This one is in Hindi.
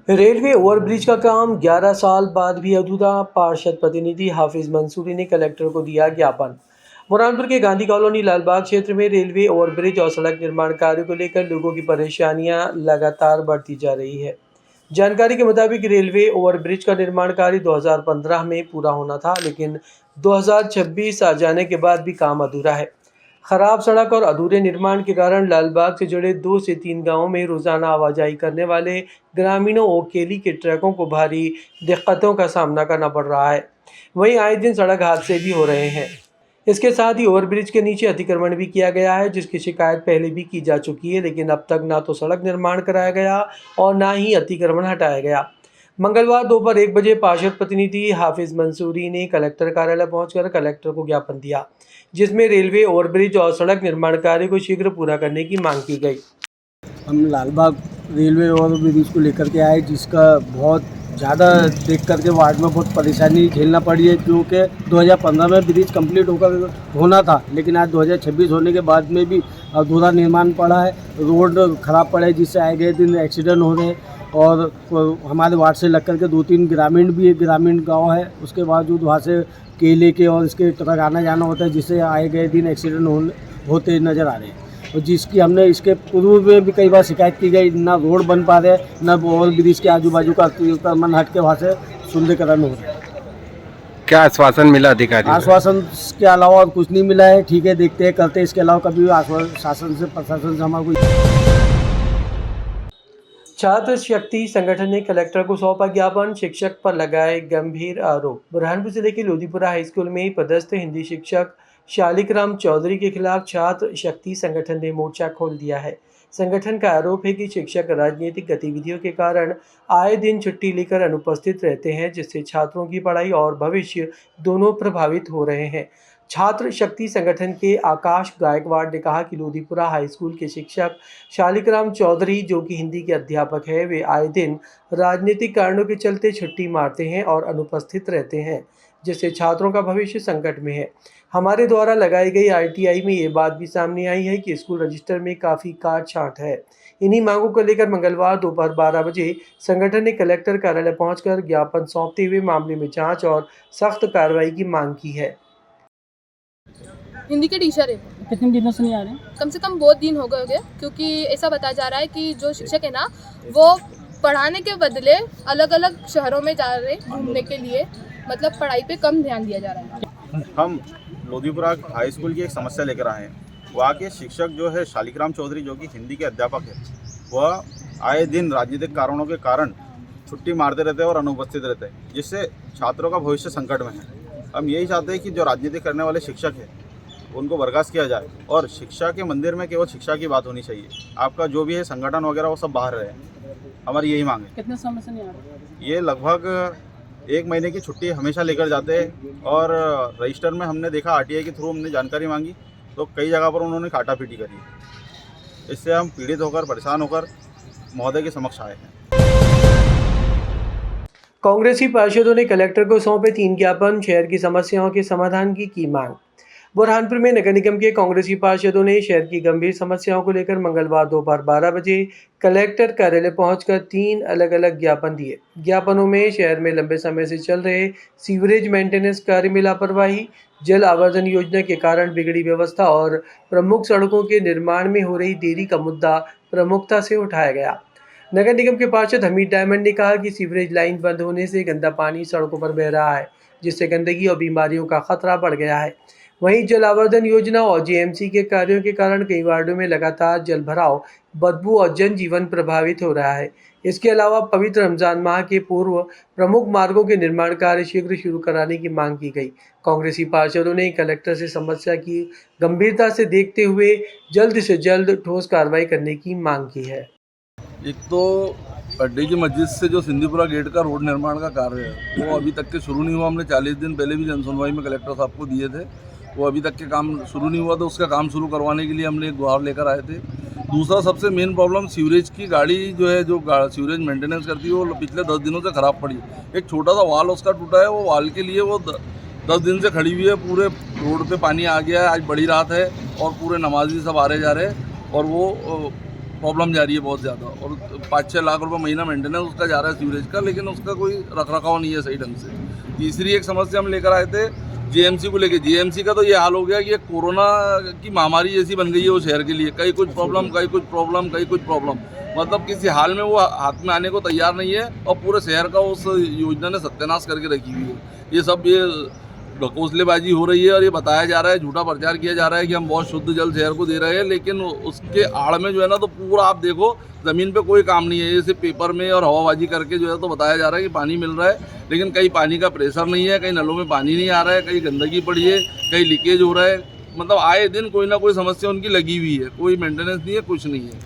रेलवे ओवरब्रिज का काम 11 साल बाद भी अधूरा। पार्षद प्रतिनिधि हाफिज मंसूरी ने कलेक्टर को दिया ज्ञापन। बुरहानपुर के गांधी कॉलोनी लालबाग क्षेत्र में रेलवे ओवरब्रिज और सड़क निर्माण कार्य को लेकर लोगों की परेशानियां लगातार बढ़ती जा रही है। जानकारी के मुताबिक रेलवे ओवरब्रिज का निर्माण कार्य 2015 में पूरा होना था, लेकिन 2026 आ जाने के बाद भी काम अधूरा है। खराब सड़क और अधूरे निर्माण के कारण लालबाग से जुड़े 2 से 3 गांवों में रोजाना आवाजाही करने वाले ग्रामीणों और केली के ट्रकों को भारी दिक्कतों का सामना करना पड़ रहा है। वहीं आए दिन सड़क हादसे भी हो रहे हैं। इसके साथ ही ओवरब्रिज के नीचे अतिक्रमण भी किया गया है, जिसकी शिकायत पहले भी की जा चुकी है, लेकिन अब तक ना तो सड़क निर्माण कराया गया और ना ही अतिक्रमण हटाया गया। मंगलवार दोपहर 1 बजे पार्षद प्रतिनिधि हाफिज मंसूरी ने कलेक्टर कार्यालय पहुंचकर कलेक्टर को ज्ञापन दिया, जिसमें रेलवे ओवरब्रिज और सड़क निर्माण कार्य को शीघ्र पूरा करने की मांग की गई। हम लालबाग रेलवे ओवरब्रिज को लेकर के आए, जिसका बहुत ज़्यादा देख करके वार्ड में बहुत परेशानी झेलना पड़ी है, क्योंकि 2015 में ब्रिज कंप्लीट होना था, लेकिन आज 2026 होने के बाद में भी अधूरा निर्माण पड़ा है। रोड खराब पड़ा है, जिससे आए गए दिन एक्सीडेंट हो रहे हैं। और हमारे वार्ड से लग करके 2-3 ग्रामीण गांव है, उसके बावजूद वहाँ से केले के और इसके ट्रक आना जाना होता है, जिससे आए गए दिन एक्सीडेंट होते नज़र आ रहे हैं। और जिसकी हमने इसके पूर्व में भी कई बार शिकायत की गई, ना रोड बन पा रहे, ना ओवर ब्रिज के आजू बाजू का अतिक्रमण हट के वहाँ से सुंदरीकरण हो रहा है। क्या आश्वासन मिला अधिकारी? आश्वासन के अलावा और कुछ नहीं मिला है। ठीक है, देखते हैं, करते हैं, इसके अलावा कभी शासन से प्रशासन से हमारा कोई। छात्र शक्ति संगठन ने कलेक्टर को सौंपा ज्ञापन। शिक्षक पर लगाए गंभीर आरोप। बुरहानपुर जिले के लोधीपुरा हाई स्कूल में पदस्थ हिंदी शिक्षक शालिकराम चौधरी के खिलाफ छात्र शक्ति संगठन ने मोर्चा खोल दिया है। संगठन का आरोप है कि शिक्षक राजनीतिक गतिविधियों के कारण आए दिन छुट्टी लेकर अनुपस्थित रहते हैं, जिससे छात्रों की पढ़ाई और भविष्य दोनों प्रभावित हो रहे हैं। छात्र शक्ति संगठन के आकाश गायकवाड़ ने कहा कि लोधीपुरा हाई स्कूल के शिक्षक शालिकराम चौधरी, जो कि हिंदी के अध्यापक है, वे आए दिन राजनीतिक कारणों के चलते छुट्टी मारते हैं और अनुपस्थित रहते हैं, जिससे छात्रों का भविष्य संकट में है। हमारे द्वारा लगाई गई आरटीआई में ये बात भी सामने आई है कि स्कूल रजिस्टर में काफ़ी काट छांट है। इन्हीं मांगों को लेकर मंगलवार दोपहर 12 बजे संगठन ने कलेक्टर कार्यालय पहुंचकर ज्ञापन सौंपते हुए मामले में जांच और सख्त कार्रवाई की मांग की है। हिंदी के टीचर है। कितने दिनों से नहीं आ रहे? कम से कम बहुत दिन हो गए, क्योंकि ऐसा बताया जा रहा है कि जो शिक्षक है ना, वो पढ़ाने के बदले अलग अलग शहरों में जा रहे घूमने के लिए, मतलब पढ़ाई पे कम ध्यान दिया जा रहा है। हम लोधीपुरा हाई स्कूल की एक समस्या लेकर आए हैं। वहाँ के शिक्षक जो है शालिकराम चौधरी, जो कि हिंदी के अध्यापक है, वह आए दिन राजनीतिक कारणों के कारण छुट्टी मारते रहते हैं और अनुपस्थित रहते हैं, जिससे छात्रों का भविष्य संकट में है। हम यही चाहते हैं कि जो राजनीति करने वाले शिक्षक हैं उनको बर्खास्त किया जाए और शिक्षा के मंदिर में केवल शिक्षा की बात होनी चाहिए। आपका जो भी है संगठन वगैरह वो सब बाहर रहे। हमारी यही मांग है। कितने समय से नहीं आ रहे? ये लगभग 1 महीने की छुट्टी हमेशा लेकर जाते हैं और रजिस्टर में हमने देखा, आरटीआई के थ्रू हमने जानकारी मांगी तो कई जगह पर उन्होंने काटापीटी करी। इससे हम पीड़ित होकर, परेशान होकर महोदय के समक्ष आए हैं। कांग्रेसी पार्षदों ने कलेक्टर को सौंपे 3 ज्ञापन। शहर की समस्याओं के समाधान की मांग। बुरहानपुर में नगर निगम के कांग्रेसी पार्षदों ने शहर की गंभीर समस्याओं को लेकर मंगलवार दोपहर 12 बजे कलेक्टर कार्यालय पहुंचकर 3 अलग अलग ज्ञापन दिए। ज्ञापनों में शहर में लंबे समय से चल रहे सीवरेज मेंटेनेंस कार्य में लापरवाही, जल आवर्जन योजना के कारण बिगड़ी व्यवस्था और प्रमुख सड़कों के निर्माण में हो रही देरी का मुद्दा प्रमुखता से उठाया गया। नगर निगम के पार्षद हमीद डायमंड ने कहा कि सीवरेज लाइन बंद होने से गंदा पानी सड़कों पर बह रहा है, जिससे गंदगी और बीमारियों का खतरा बढ़ गया है। वहीं जल आवर्धन योजना और जेएमसी के कार्यों के कारण कई वार्डों में लगातार जल भराव, बदबू और जनजीवन प्रभावित हो रहा है। इसके अलावा पवित्र रमजान माह के पूर्व प्रमुख मार्गों के निर्माण कार्य शीघ्र शुरू कराने की मांग की गई। कांग्रेसी पार्षदों ने कलेक्टर से समस्या की गंभीरता से देखते हुए जल्द से जल्द ठोस कार्रवाई करने की मांग की है। एक तो अड्डे की मस्जिद से जो सिंधीपुरा गेट का रोड निर्माण का कार्य है वो अभी तक के शुरू नहीं हुआ। हमने 40 दिन पहले भी जनसुनवाई में कलेक्टर साहब को दिए थे, वो अभी तक के काम शुरू नहीं हुआ, तो उसका काम शुरू करवाने के लिए हमने एक गुहार लेकर आए थे। दूसरा सबसे मेन प्रॉब्लम सीवरेज की गाड़ी जो है, जो सीवरेज मेंटेनेंस करती है, वो पिछले 10 दिनों से ख़राब पड़ी। एक छोटा सा वाल उसका टूटा है, वो वाल के लिए वो 10 दिन से खड़ी हुई है। पूरे रोड पे पानी आ गया है। आज बड़ी रात है और पूरे नमाजी सब आ रहे जा रहे हैं और वो प्रॉब्लम जा रही है बहुत ज़्यादा, और 5-6 लाख रुपए महीना मेंटेनेंस उसका जा रहा है सीवरेज का, लेकिन उसका कोई रखरखाव नहीं है सही ढंग से। तीसरी एक समस्या हम लेकर आए थे जीएमसी को लेके। जीएमसी का तो ये हाल हो गया कि ये कोरोना की महामारी जैसी बन गई है वो शहर के लिए, कहीं कुछ प्रॉब्लम, कहीं कुछ प्रॉब्लम, कहीं कुछ प्रॉब्लम, मतलब किसी हाल में वो हाथ में आने को तैयार नहीं है, और पूरे शहर का उस योजना ने सत्यानाश करके रखी हुई है। ये ढकोसलेबाजी हो रही है, और ये बताया जा रहा है, झूठा प्रचार किया जा रहा है कि हम बहुत शुद्ध जल शहर को दे रहे हैं, लेकिन उसके आड़ में जो है ना, तो पूरा आप देखो ज़मीन पे कोई काम नहीं है। ये सिर्फ पेपर में और हवाबाजी करके जो है तो बताया जा रहा है कि पानी मिल रहा है, लेकिन कहीं पानी का प्रेशर नहीं है, कहीं नलों में पानी नहीं आ रहा है, कहीं गंदगी पड़ी है, कहीं लीकेज हो रहा है। मतलब आए दिन कोई ना कोई समस्या उनकी लगी हुई है, कोई मेंटेनेंस नहीं है, कुछ नहीं है।